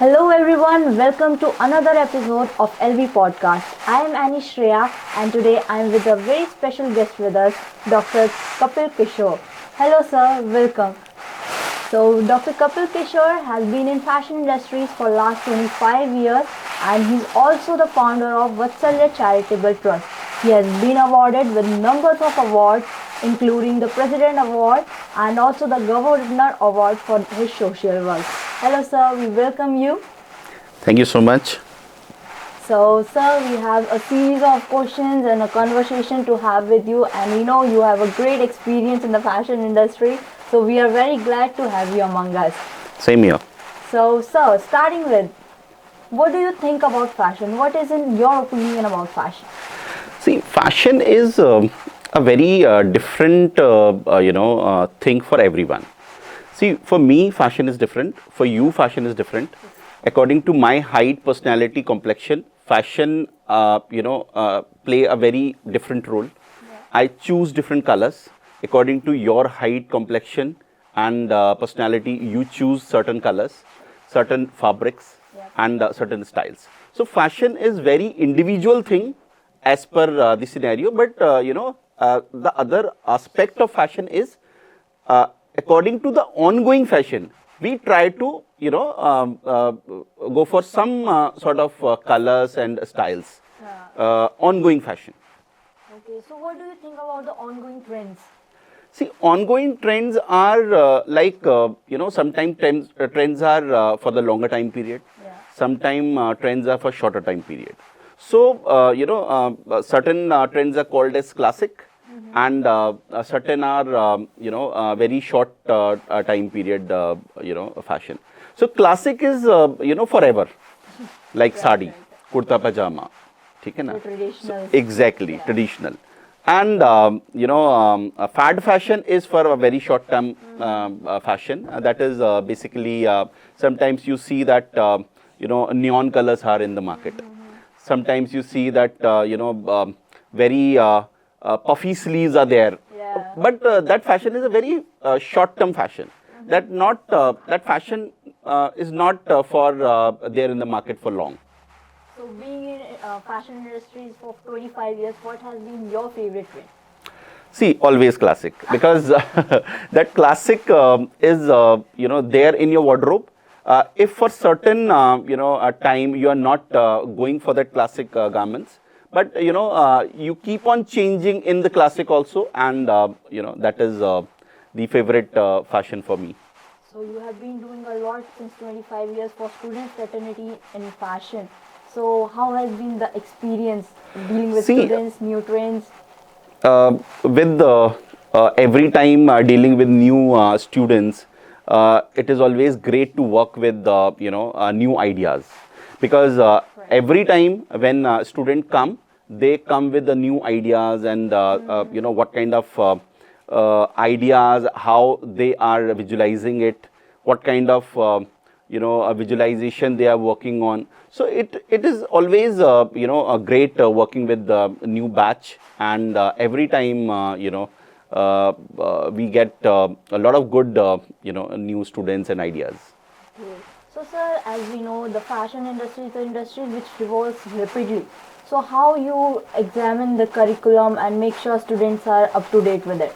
Hello everyone, welcome to another episode of LV Podcast. I am Annie Shreya and today I am with a very special guest with us, Dr. Kappil Kishor. Hello sir, welcome. So Dr. Kappil Kishor has been in fashion industries for last 25 years and he's also the founder of Vatsalya Charitable Trust. He has been awarded with numbers of awards including the President Award and also the Governor Award for his social work. Hello sir, we welcome you. Thank you so much. So sir, we have a series of questions and a conversation to have with you, and we know you have a great experience in the fashion industry. So we are very glad to have you among us. Same here. So sir, starting with, what do you think about fashion? What is in your opinion about fashion? See, fashion is a very different, thing for everyone. See, for me, fashion is different. For you, fashion is different. According to my height, personality, complexion, fashion, play a very different role. Yeah. I choose different colors. According to your height, complexion, and personality, you choose certain colors, certain fabrics, and certain styles. So, fashion is very individual thing as per the scenario. But the other aspect of fashion is according to the ongoing fashion, we try to, go for some sort of colors and styles, ongoing fashion. Okay, so what do you think about the ongoing trends? See, ongoing trends are sometimes trends are for the longer time period. Yeah. Sometimes trends are for shorter time period. So, certain trends are called as classic. And certain are, very short time period, fashion. So, classic is, forever, like sari, kurta pajama. Okay, na? So traditional. So, exactly, yeah. Traditional. And, fad fashion is for a very short term fashion. That is basically, sometimes you see that, neon colors are in the market. Sometimes you see that, very puffy sleeves are there, yeah. But that fashion is a very short-term fashion. That fashion is not for there in the market for long. So, being in fashion industries for 25 years, what has been your favorite trend? See, always classic, because that classic is there in your wardrobe. If for certain time you are not going for that classic garments. But, you keep on changing in the classic also, and, that is the favorite fashion for me. So, you have been doing a lot since 25 years for student fraternity in fashion. So, how has been the experience dealing with students, new trends? With every time dealing with new students, it is always great to work with, new ideas. Because every time when students come, they come with the new ideas and what kind of ideas, how they are visualizing it, what kind of visualization they are working on. So it is always a great working with the new batch, and every time we get a lot of good new students and ideas. Okay. So, sir, as we know, the fashion industry is an industry which evolves rapidly. So, how you examine the curriculum and make sure students are up to date with it?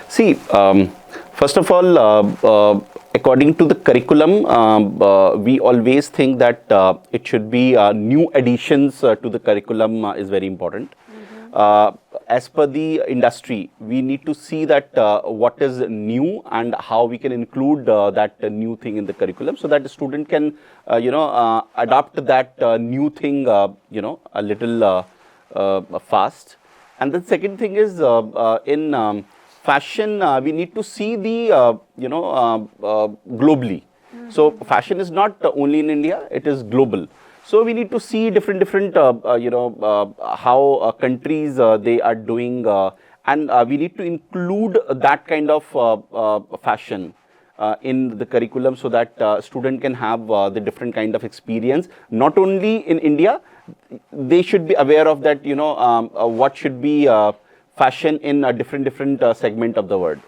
See, first of all, according to the curriculum, we always think that it should be new additions to the curriculum is very important. As per the industry, we need to see that what is new and how we can include that new thing in the curriculum, so that the student can, adopt that new thing, a little fast. And the second thing is in fashion, we need to see the, globally. So fashion is not only in India, it is global. So we need to see different how countries they are doing, and we need to include that kind of fashion in the curriculum, so that student can have the different kind of experience. Not only in India, they should be aware of that, what should be fashion in a different segment of the world.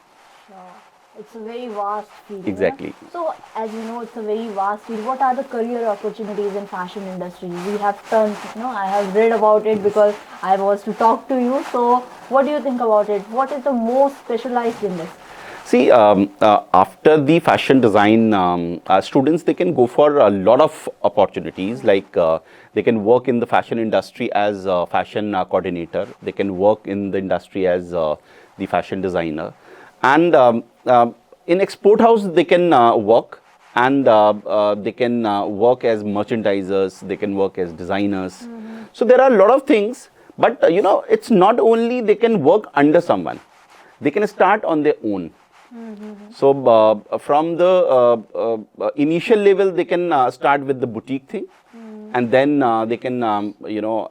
Sure. It's a very vast field. Exactly. So, as you know, it's a very vast field. What are the career opportunities in fashion industry? We have tons. I have read about it because I was to talk to you. So, what do you think about it? What is the most specialized in this? See, after the fashion design, students, they can go for a lot of opportunities. Like they can work in the fashion industry as a fashion coordinator. They can work in the industry as the fashion designer, and in export house they can work, and they can work as merchandisers. They can work as designers. So there are a lot of things, but it's not only they can work under someone. They can start on their own. So from the initial level, they can start with the boutique thing, and then they can,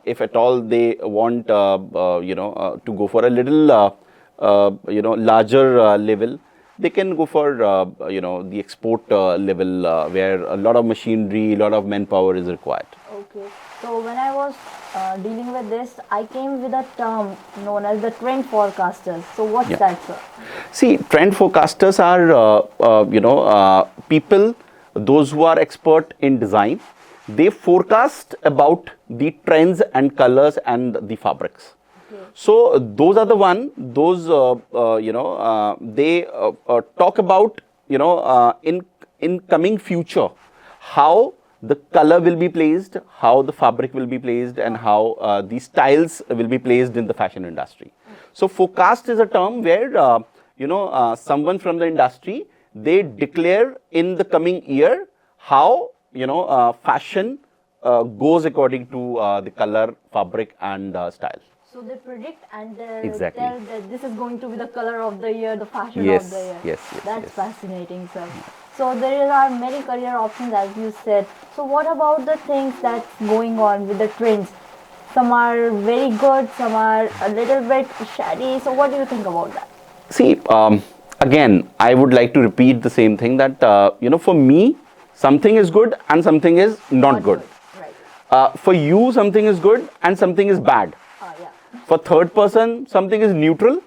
if at all they want, to go for a little, larger level, they can go for, the export level where a lot of machinery, a lot of manpower is required. Okay. So when I was dealing with this, I came with a term known as the trend forecasters. So what's that, sir? See, trend forecasters are, people, those who are expert in design. They forecast about the trends and colors and the fabrics. Okay. So those are the one, those, they talk about, in coming future, how the color will be placed, how the fabric will be placed, and how the styles will be placed in the fashion industry. So forecast is a term where, someone from the industry, they declare in the coming year how, fashion goes according to the color, fabric, and style. So they predict and Exactly. tell that this is going to be the color of the year, the fashion Yes, of the year. yes, That's yes. fascinating, sir. So there are many career options, as you said. So what about the things that's going on with the trends? Some are very good, some are a little bit shady. So what do you think about that? See, again, I would like to repeat the same thing that, for me, something is good and something is not good. Right. For you, something is good and something is bad. Yeah. For third person, something is neutral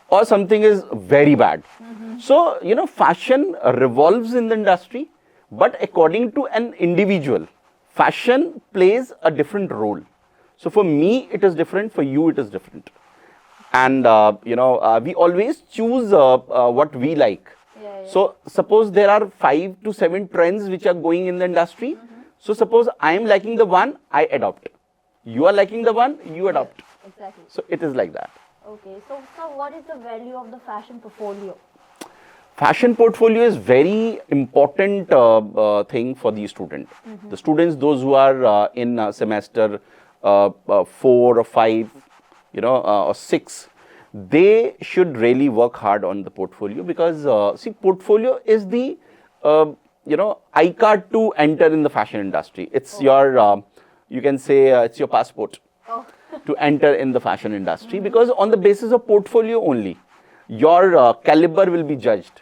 or something is very bad. So, fashion revolves in the industry, but according to an individual, fashion plays a different role. So, for me, it is different, for you, it is different. And, we always choose what we like. Yeah. So, suppose there are 5 to 7 trends which are going in the industry. So, suppose I am liking the one, I adopt. You are liking the one, you adopt. Exactly. So, it is like that. Okay. So what is the value of the fashion portfolio? Fashion portfolio is very important thing for the student. The students, those who are in semester 4 or 5, or 6, they should really work hard on the portfolio because see, portfolio is the iCard to enter in the fashion industry. It's your you can say it's your passport to enter in the fashion industry because on the basis of portfolio only, your caliber will be judged.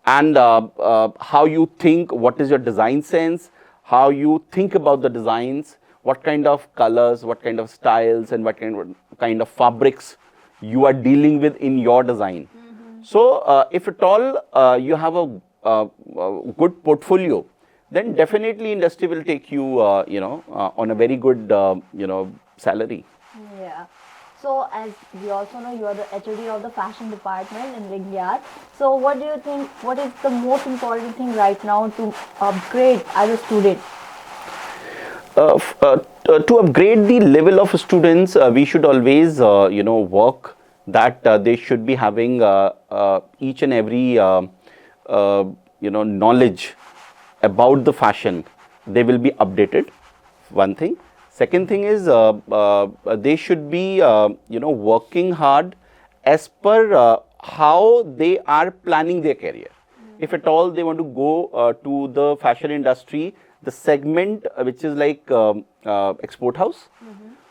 And how you think, what is your design sense, how you think about the designs, what kind of colors, what kind of styles, and what kind of fabrics you are dealing with in your design. So, if at all you have a good portfolio, then definitely industry will take you, on a very good, salary. Yeah. So as we also know, you are the HOD of the fashion department in Lingaya. So what do you think, what is the most important thing right now to upgrade as a student? To upgrade the level of students, we should always, work that they should be having each and every, knowledge about the fashion. They will be updated, one thing. Second thing is they should be, working hard as per how they are planning their career. If at all they want to go to the fashion industry, the segment which is like export house.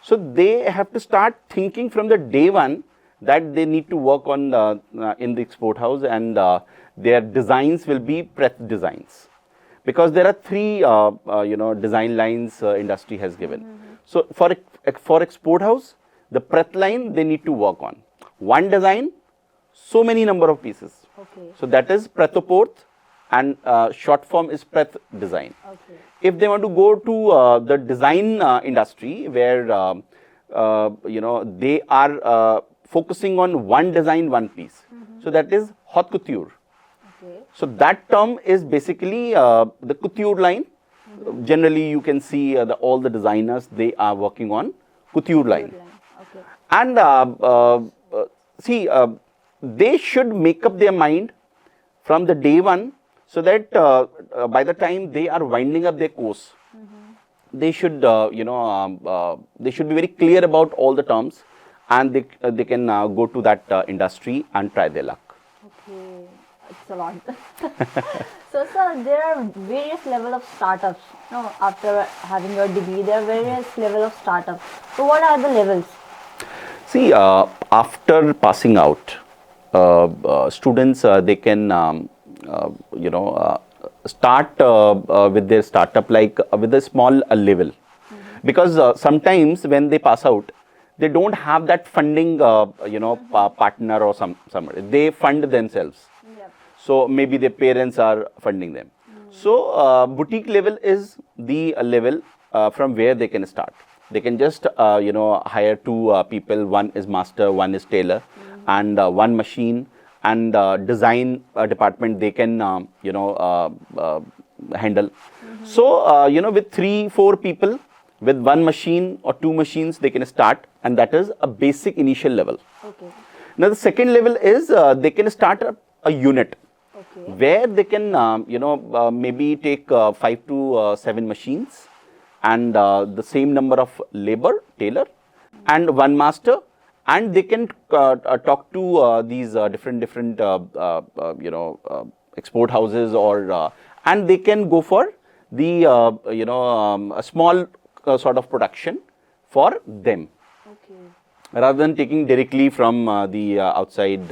So they have to start thinking from the day one that they need to work on in the export house, and their designs will be press designs. Because there are 3, design lines industry has given. So for export house, the breadth line they need to work on. One design, so many number of pieces. Okay. So that is Prathoporth, and short form is Prath Design. Okay. If they want to go to the design industry, where they are focusing on one design, one piece, so that is haute couture. Okay. So that term is basically the couture line. Generally, you can see all the designers, they are working on couture line. Okay. And see, they should make up their mind from the day one, so that by the time they are winding up their course, they should they should be very clear about all the terms, and they can go to that industry and try their luck. Okay, it's a lot. So, sir, there are various level of startups. No, after having your degree, there are various level of startups. So, what are the levels? See, after passing out, students they can start with their startup, like with a small level, because sometimes when they pass out, they don't have that funding partner or somebody. They fund themselves. Yep. So maybe their parents are funding them. So boutique level is the level from where they can start. They can just hire two people. One is master, one is tailor, and one machine and design department they can handle. So with 3-4 people, with one machine or two machines, they can start, and that is a basic initial level. Okay. Now the second level is they can start a unit. Okay. Where they can maybe take 5 to 7 machines, and the same number of labor, tailor, and one master, and they can talk to these different export houses, or and they can go for the a small sort of production for them, Okay. rather than taking directly from the outside,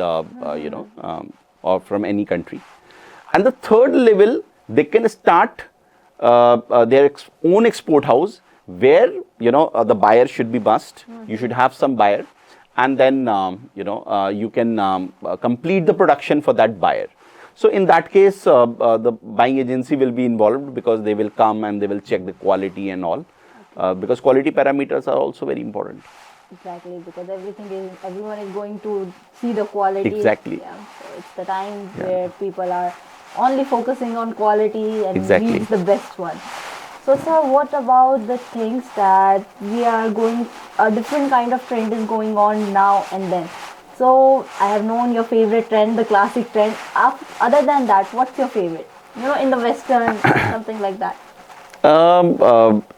or from any country. And the third level, they can start their own export house, where the buyer should be must. You should have some buyer, and then you can complete the production for that buyer. So in that case, the buying agency will be involved, because they will come and they will check the quality and all, because quality parameters are also very important. Exactly, because everyone is going to see the quality. Exactly. Yeah. So it's the time where people are only focusing on quality and Exactly. reach the best one. So, sir, what about the things that we are going, a different kind of trend is going on now and then. So, I have known your favorite trend, the classic trend. Other than that, what's your favorite? In the Western, something like that.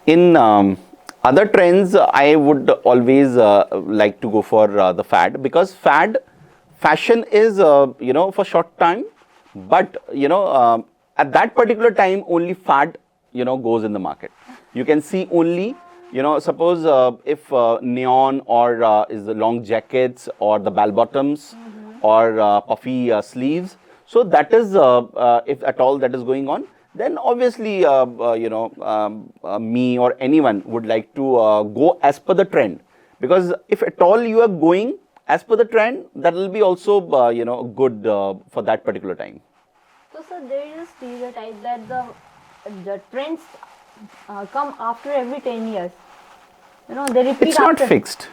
In other trends, I would always like to go for the fad, because fashion is for short time, but at that particular time only fad goes in the market. You can see only suppose if neon, or is the long jackets, or the bell bottoms, or puffy sleeves. So that is if at all that is going on, then obviously me or anyone would like to go as per the trend, because if at all you are going as per the trend, that will be also good for that particular time. So, sir, there is a stereotype that the trends come after every 10 years. They repeat. It's not fixed.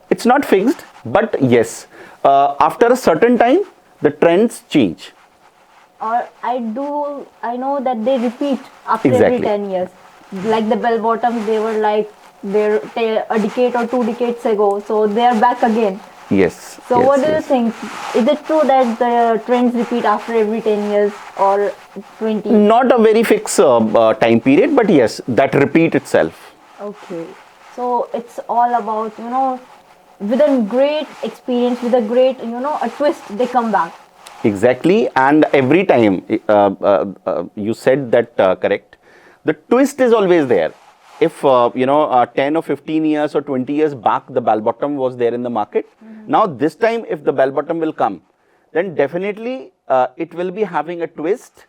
It's not fixed, but yes, after a certain time, the trends change. Or I know that they repeat after Exactly. every 10 years. Like the bell bottoms, they were like a decade or 2 decades ago, so they are back again. Yes. So yes, what do you yes. think? Is it true that the trends repeat after every 10 years or 20? Not a very fixed time period, but yes, that repeat itself. Okay. So it's all about, with a great experience, with a great, a twist, they come back. Exactly, and every time you said that correct. The twist is always there. If 10 or 15 years or 20 years back, the bell bottom was there in the market. Now this time, if the bell bottom will come, then definitely it will be having a twist.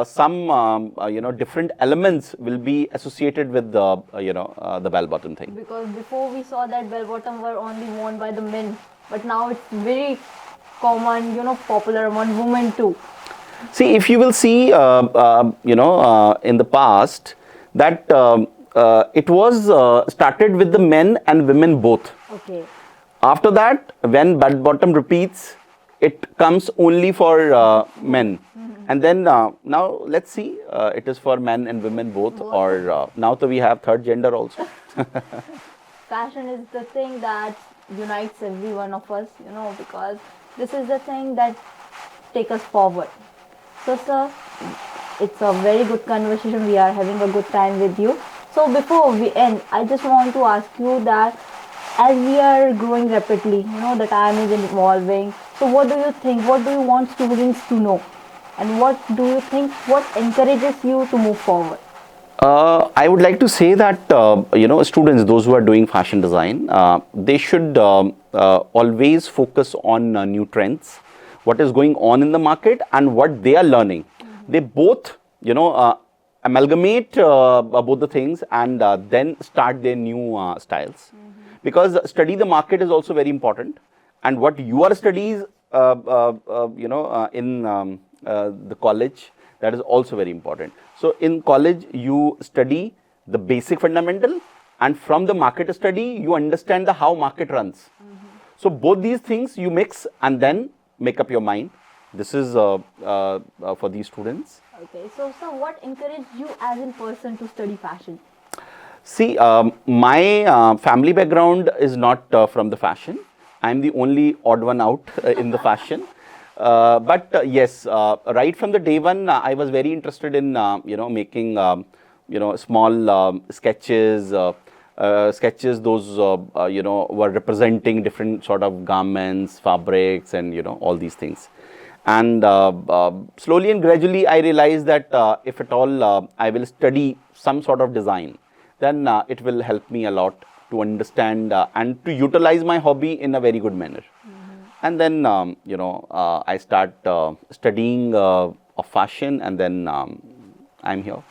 Some different elements will be associated with the bell bottom thing. Because before we saw that bell bottom were only worn by the men, but now it's very common, popular among women too. See, if you will see, in the past, that it was started with the men and women both. Okay. After that, when bottom repeats, it comes only for men. And then now let's see, it is for men and women both, or now we have third gender also. Fashion is the thing that unites every one of us, because this is the thing that take us forward. So, sir, it's a very good conversation. We are having a good time with you. So, before we end, I just want to ask you that as we are growing rapidly, the time is evolving. So, what do you think? What do you want students to know? And what do you think? What encourages you to move forward? I would like to say that students, those who are doing fashion design, they should always focus on new trends, what is going on in the market, and what they are learning. They both, amalgamate both the things, and then start their new styles. Because study the market is also very important, and what you are studies, in the college, that is also very important. So in college, you study the basic fundamental, and from the market study, you understand the how market runs. So both these things you mix and then make up your mind. This is for these students. Okay, so what encouraged you as a person to study fashion? See, my family background is not from the fashion. I am the only odd one out in the fashion. But yes, right from the day one, I was very interested in making small sketches. Sketches, those were representing different sort of garments, fabrics, and all these things. And slowly and gradually, I realized that if at all I will study some sort of design, then it will help me a lot to understand and to utilize my hobby in a very good manner. And then, I start studying of fashion, and then I'm here.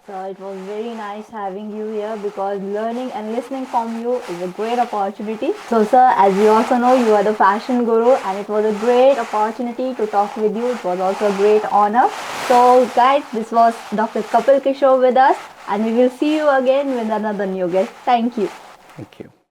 So it was very nice having you here, because learning and listening from you is a great opportunity. So, sir, as you also know, you are the fashion guru, and it was a great opportunity to talk with you. It was also a great honor. So, guys, this was Dr. Kappil Kishor with us, and we will see you again with another new guest. Thank you. Thank you.